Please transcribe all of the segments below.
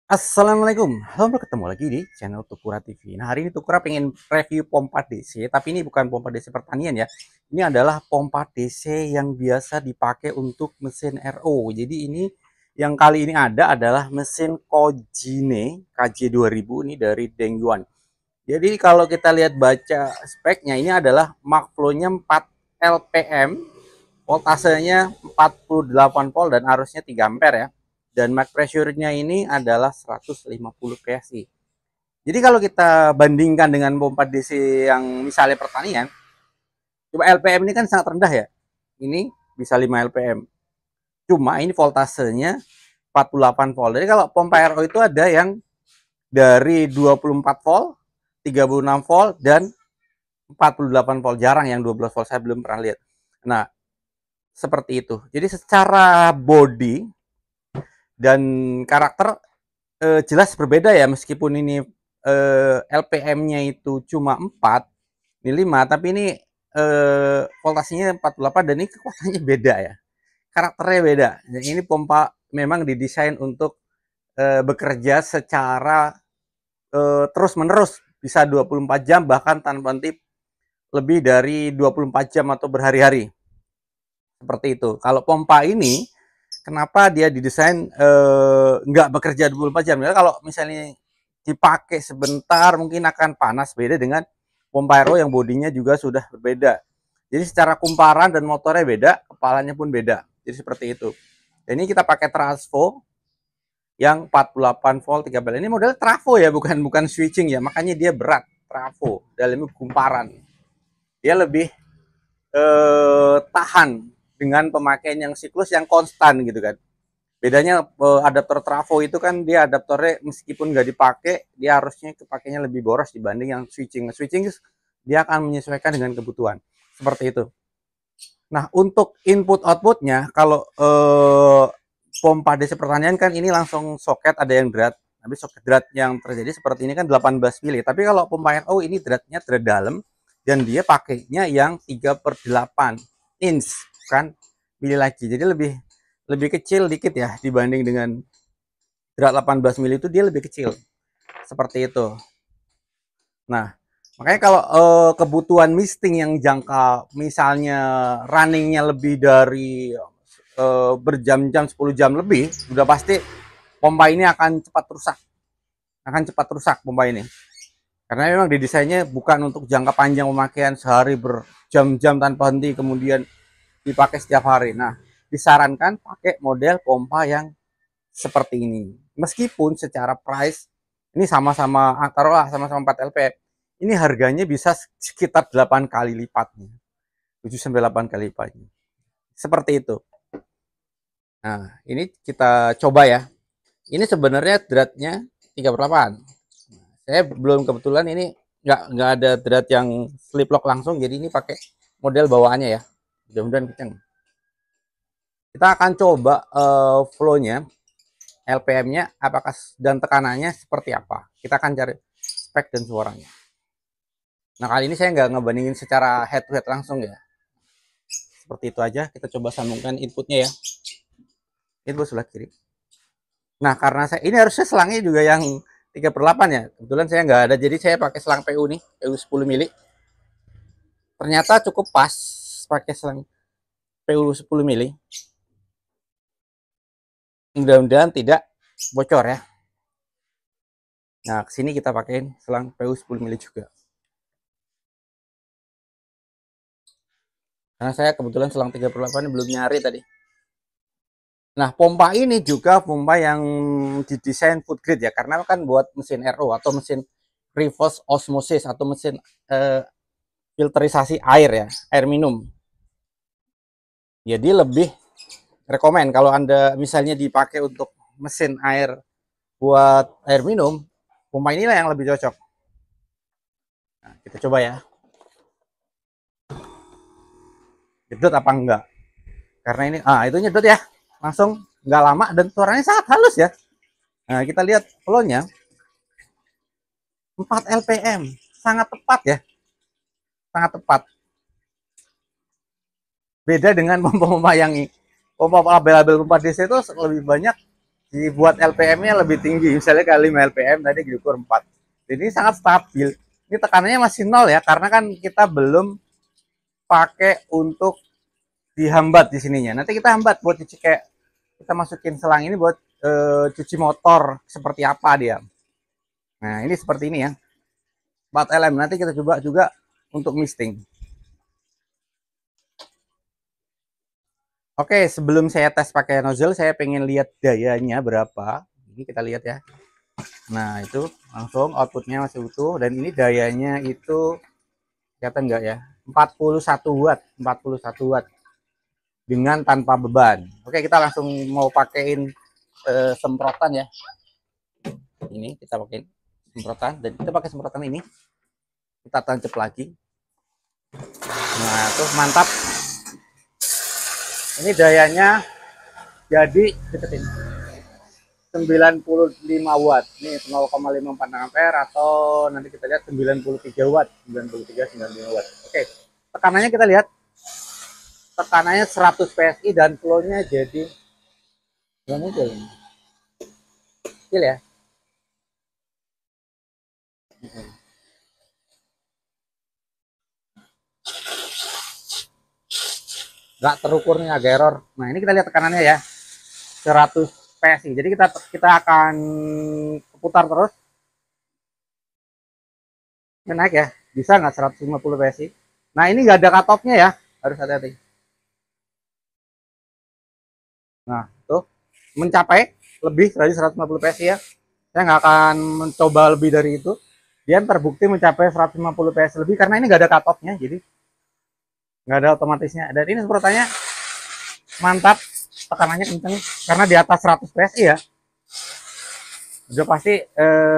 Assalamualaikum, halo bertemu lagi di channel Tukura TV. Nah hari ini Tukura pengen review pompa DC, tapi ini bukan pompa DC pertanian ya. Ini adalah pompa DC yang biasa dipakai untuk mesin RO. Jadi ini yang kali ini ada adalah mesin Kojine KJ2000 ini dari Dengyuan. Jadi kalau kita lihat baca speknya ini adalah mark flow-nya 4 LPM, voltasenya 48 volt dan arusnya 3 ampere ya. Dan mark pressure-nya ini adalah 150 PSI. Jadi kalau kita bandingkan dengan pompa DC yang misalnya pertanian, coba LPM ini kan sangat rendah ya. Ini bisa 5 LPM. Cuma ini voltasenya 48 volt. Jadi kalau pompa RO itu ada yang dari 24 volt, 36 volt, dan 48 volt. Jarang yang 12 volt, saya belum pernah lihat. Nah, seperti itu. Jadi secara body dan karakter jelas berbeda ya, meskipun ini LPM-nya itu cuma 4, ini 5, tapi ini voltasenya 48 dan ini kekuatannya beda ya. Karakternya beda. Jadi ini pompa memang didesain untuk bekerja secara terus-menerus, bisa 24 jam bahkan tanpa henti lebih dari 24 jam atau berhari-hari. Seperti itu. Kalau pompa ini kenapa dia didesain nggak bekerja 24 jam? Ya, kalau misalnya dipakai sebentar mungkin akan panas, beda dengan pompa aero yang bodinya juga sudah berbeda. Jadi secara kumparan dan motornya beda, kepalanya pun beda. Jadi seperti itu. Dan ini kita pakai Trasfo yang 48 volt 3 bel. Ini model trafo ya, bukan switching ya. Makanya dia berat, trafo. Dalamnya kumparan. Dia lebih tahan dengan pemakaian yang siklus yang konstan gitu kan. Bedanya adaptor trafo itu kan dia adaptornya meskipun nggak dipakai, dia harusnya kepakainya lebih boros dibanding yang switching. Switching dia akan menyesuaikan dengan kebutuhan. Seperti itu. Nah, untuk input outputnya, kalau pompa DC pertanian kan ini langsung soket, ada yang drat. Tapi soket drat yang terjadi seperti ini kan 18 mili. Tapi kalau pompa RO ini dratnya drat dalam dan dia pakainya yang 3/8 inch, kan mili lagi. Jadi lebih kecil dikit ya dibanding dengan drat 18 mili, itu dia lebih kecil. Seperti itu. Nah, makanya kalau kebutuhan misting yang jangka misalnya runningnya lebih dari berjam-jam, 10 jam lebih, udah pasti pompa ini akan cepat rusak. Akan cepat rusak pompa ini. Karena memang didesainnya bukan untuk jangka panjang pemakaian sehari berjam-jam tanpa henti kemudian dipakai setiap hari. Nah, disarankan pakai model pompa yang seperti ini. Meskipun secara price ini sama-sama, taruhlah sama-sama 4 LP, ini harganya bisa sekitar 8 kali lipatnya. 7 sampai 8 kali lipatnya. Seperti itu. Nah, ini kita coba ya. Ini sebenarnya dratnya 3/8. Saya belum, kebetulan ini nggak ada drat yang slip lock langsung, jadi ini pakai model bawaannya ya. Mudah-mudahan kenceng. Kita akan coba flow-nya, LPM-nya apakah dan tekanannya seperti apa. Kita akan cari spek dan suaranya. Nah, kali ini saya nggak ngebandingin secara head to head langsung ya. Seperti itu aja. Kita coba sambungkan inputnya ya. Input sebelah kiri. Nah, karena saya ini harusnya selangnya juga yang 3/8 ya. Kebetulan saya nggak ada, jadi saya pakai selang PU nih, PU 10 mili. Ternyata cukup pas pakai selang PU 10 mili. Mudah-mudahan tidak bocor ya. Nah, kesini kita pakein selang PU 10 mili juga. Karena saya kebetulan selang 3/8 belum nyari tadi. Nah, pompa ini juga pompa yang didesain food grade ya, karena kan buat mesin RO atau mesin reverse osmosis atau mesin filterisasi air ya, air minum. Jadi lebih rekomend kalau Anda misalnya dipakai untuk mesin air buat air minum, pompa inilah yang lebih cocok. Nah, kita coba ya. Jedot apa enggak? Karena ini, itu nyedot ya. Langsung nggak lama dan suaranya sangat halus ya. Nah, kita lihat flow-nya 4 LPM. Sangat tepat ya. Sangat tepat. Beda dengan pompa-pompa yang pompa label-label pompa DC itu lebih banyak dibuat LPM-nya lebih tinggi, misalnya kali 5 LPM tadi diukur 4. Jadi ini sangat stabil. Ini tekanannya masih 0 ya, karena kan kita belum pakai untuk dihambat di sininya. Nanti kita hambat buat cuci, kayak kita masukin selang ini buat cuci motor seperti apa dia. Nah, ini seperti ini ya. 4 LM. Nanti kita coba juga untuk misting. Oke, sebelum saya tes pakai nozzle, saya pengen lihat dayanya berapa. Ini kita lihat ya. Nah, itu langsung outputnya masih utuh. Dan ini dayanya itu, kelihatan nggak ya? 41 watt. 41 watt. Dengan tanpa beban. Oke, kita langsung mau pakein semprotan ya. Ini kita pakai semprotan. Dan kita pakai semprotan ini. Kita tancap lagi. Nah, tuh mantap. Ini dayanya jadi deketin 95 watt. Ini 0,54 ampere atau nanti kita lihat 93 watt, 95 watt. Oke. Tekanannya kita lihat. Tekanannya 100 PSI dan flow-nya jadi kecil ya. Nggak terukur nih, agak error. Nah, ini kita lihat tekanannya ya. 100 PSI. Jadi kita akan putar terus. Ini naik ya. Bisa nggak 150 PSI? Nah, ini nggak ada cut-off-nya ya. Harus hati-hati. Nah, tuh. Mencapai lebih dari 150 PSI ya. Saya nggak akan mencoba lebih dari itu. Dia terbukti mencapai 150 PSI lebih karena ini nggak ada cut-off-nya. Jadi nggak ada otomatisnya. Dan ini semprotannya mantap. Tekanannya kenceng karena di atas 100 PSI ya. Udah pasti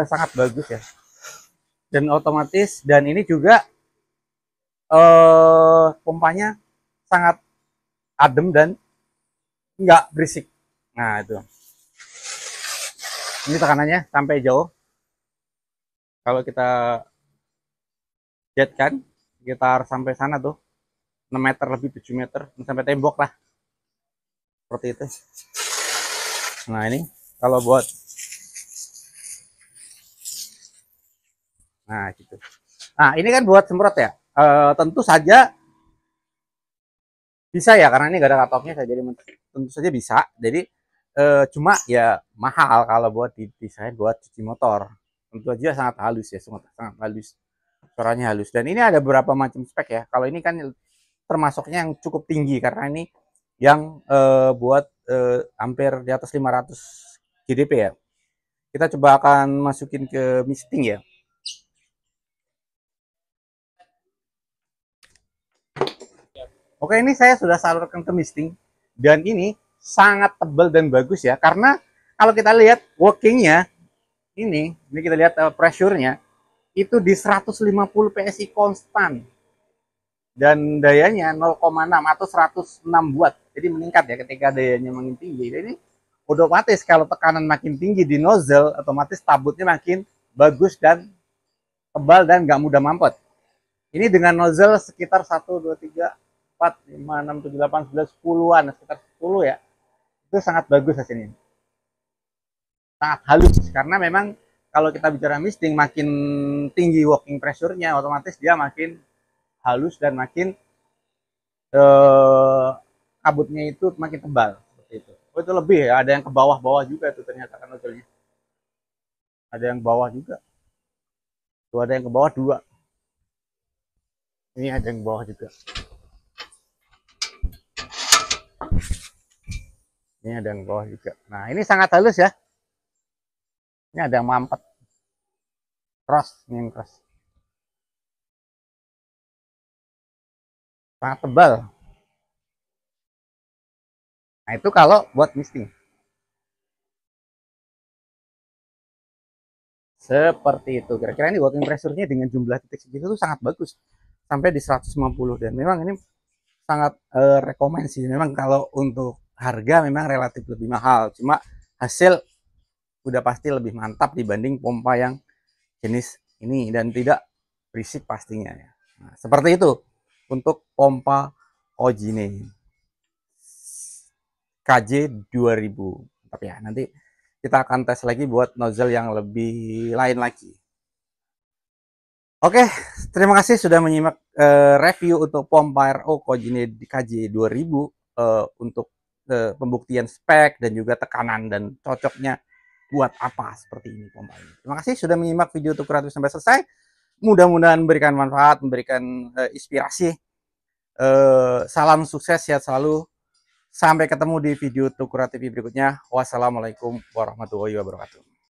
sangat bagus ya. Dan otomatis, dan ini juga pompanya sangat adem dan nggak berisik. Nah, itu. Ini tekanannya sampai jauh. Kalau kita jetkan sekitar sampai sana tuh 6 meter lebih, 7 meter sampai tembok lah. Seperti itu. Nah, ini kalau buat, nah gitu. Nah, ini kan buat semprot ya. Tentu saja bisa ya, karena ini gak ada cut-off-nya, jadi tentu saja bisa. Jadi cuma ya mahal kalau buat didesain buat cuci motor. Tentu aja sangat halus ya, sangat halus. Suaranya halus. Dan ini ada beberapa macam spek ya. Kalau ini kan termasuknya yang cukup tinggi karena ini yang buat hampir di atas 500 GDP ya. Kita coba akan masukin ke misting ya. Oke, ini saya sudah salurkan ke misting dan ini sangat tebal dan bagus ya, karena kalau kita lihat workingnya ini kita lihat pressure-nya itu di 150 PSI konstan dan dayanya 0,6 atau 106 watt. Jadi meningkat ya ketika dayanya makin tinggi. Jadi ini otomatis kalau tekanan makin tinggi di nozzle, otomatis tabutnya makin bagus dan tebal dan nggak mudah mampet. Ini dengan nozzle sekitar 1, 2, 3, 4, 5, 6, 7, 8, 9, 10-an, sekitar 10 ya. Itu sangat bagus hasilnya. Sangat halus, karena memang kalau kita bicara misting, makin tinggi working pressure-nya, otomatis dia makin halus dan makin kabutnya itu makin tebal. Seperti itu. Oh, itu lebih ya, ada yang ke bawah-bawah juga tuh ternyata kan nozzle-nya. Ada yang ke bawah juga. Tuh ada yang ke bawah 2. Ini ada yang ke bawah juga. Ini ada yang bawah juga. Nah, ini sangat halus ya. Ini ada yang mampet. Cross, ini yang cross. Sangat tebal. Nah, itu kalau buat misting. Seperti itu. Kira-kira ini working pressure-nya dengan jumlah titik segitu itu sangat bagus. Sampai di 150. Dan memang ini sangat rekomend sih. Memang kalau untuk harga memang relatif lebih mahal. Cuma hasil udah pasti lebih mantap dibanding pompa yang jenis ini dan tidak berisik pastinya ya. Nah, seperti itu untuk pompa Ogine KJ 2000. Tapi ya nanti kita akan tes lagi buat nozzle yang lebih lain lagi. Oke, terima kasih sudah menyimak review untuk pompa RO Kojine KJ2000 untuk pembuktian spek dan juga tekanan dan cocoknya buat apa seperti ini pompa ini. Terima kasih sudah menyimak video tuh kreatif sampai selesai. Mudah-mudahan memberikan manfaat, memberikan inspirasi. Salam sukses, sehat selalu. Sampai ketemu di video Tukura TV berikutnya. Wassalamualaikum warahmatullahi wabarakatuh.